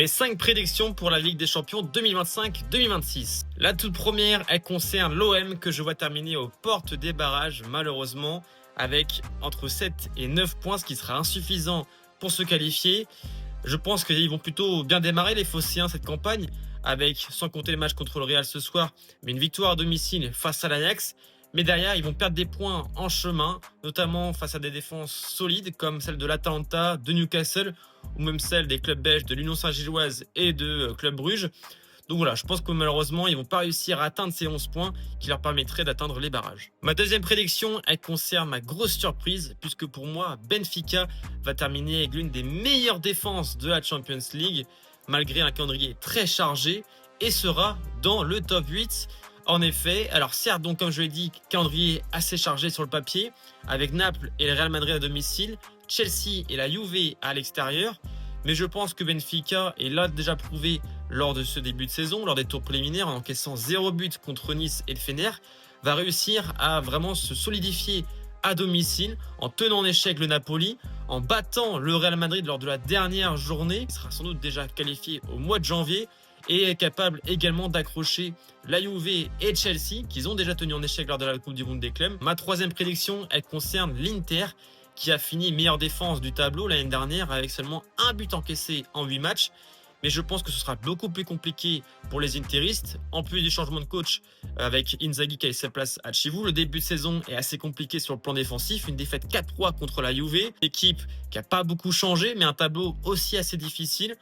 Mes 5 prédictions pour la Ligue des Champions 2025-2026. La toute première, elle concerne l'OM que je vois terminer aux portes des barrages, malheureusement, avec entre 7 et 9 points, ce qui sera insuffisant pour se qualifier. Je pense qu'ils vont plutôt bien démarrer les Phocéens cette campagne, avec, sans compter le match contre le Real ce soir, mais une victoire à domicile face à l'Ajax. Mais derrière, ils vont perdre des points en chemin, notamment face à des défenses solides comme celle de l'Atalanta, de Newcastle, ou même celle des clubs belges de l'Union Saint-Gilloise et de Club Bruges. Donc voilà, je pense que malheureusement, ils vont pas réussir à atteindre ces 11 points qui leur permettraient d'atteindre les barrages. Ma deuxième prédiction, elle concerne ma grosse surprise, puisque pour moi, Benfica va terminer avec l'une des meilleures défenses de la Champions League, malgré un calendrier très chargé, et sera dans le top 8. En effet, alors certes, donc comme je l'ai dit, calendrier assez chargé sur le papier, avec Naples et le Real Madrid à domicile, Chelsea et la Juve à l'extérieur, mais je pense que Benfica est là déjà prouvé lors de ce début de saison, lors des tours préliminaires, en encaissant 0 but contre Nice et le Fener, va réussir à vraiment se solidifier à domicile, en tenant en échec le Napoli, en battant le Real Madrid lors de la dernière journée. Il sera sans doute déjà qualifié au mois de janvier et est capable également d'accrocher la Juve et Chelsea, qu'ils ont déjà tenu en échec lors de la Coupe du Monde des clubs. Ma troisième prédiction, elle concerne l'Inter, qui a fini meilleure défense du tableau l'année dernière avec seulement un but encaissé en 8 matchs. Mais je pense que ce sera beaucoup plus compliqué pour les interistes. En plus du changement de coach avec Inzaghi qui a sa place à Chivou, le début de saison est assez compliqué sur le plan défensif. Une défaite 4-3 contre la Juve, équipe qui n'a pas beaucoup changé, mais un tableau aussi assez difficile.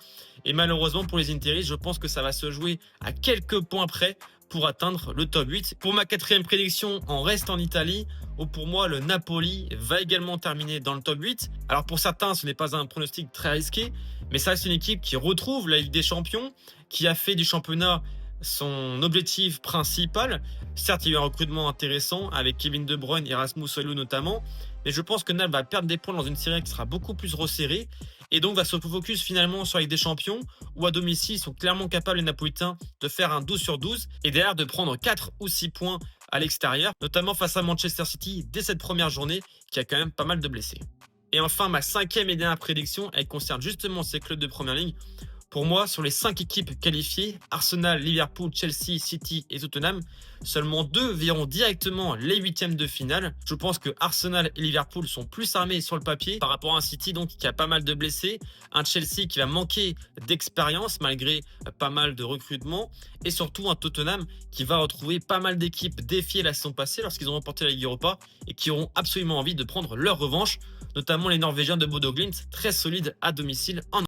Et malheureusement pour les interistes, je pense que ça va se jouer à quelques points près pour atteindre le top 8. Pour ma quatrième prédiction, on reste en Italie, où pour moi le Napoli va également terminer dans le top 8. Alors pour certains, ce n'est pas un pronostic très risqué, mais ça reste une équipe qui retrouve la Ligue des Champions, qui a fait du championnat son objectif principal. Certes, il y a eu un recrutement intéressant avec Kevin De Bruyne et Rasmus Højlund notamment, mais je pense que Naples va perdre des points dans une série qui sera beaucoup plus resserrée et donc va se focus finalement sur la Ligue des Champions, où à domicile ils sont clairement capables les Napolitains de faire un 12 sur 12 et derrière de prendre 4 ou 6 points à l'extérieur, notamment face à Manchester City dès cette première journée qui a quand même pas mal de blessés. Et enfin, ma cinquième et dernière prédiction, elle concerne justement ces clubs de première ligne. Pour moi, sur les 5 équipes qualifiées, Arsenal, Liverpool, Chelsea, City et Tottenham, seulement 2 verront directement les huitièmes de finale. Je pense que Arsenal et Liverpool sont plus armés sur le papier par rapport à un City donc, qui a pas mal de blessés, un Chelsea qui va manquer d'expérience malgré pas mal de recrutements, et surtout un Tottenham qui va retrouver pas mal d'équipes défiées la saison passée lorsqu'ils ont remporté la Ligue Europa et qui auront absolument envie de prendre leur revanche, notamment les Norvégiens de Bodo Glimt, très solides à domicile en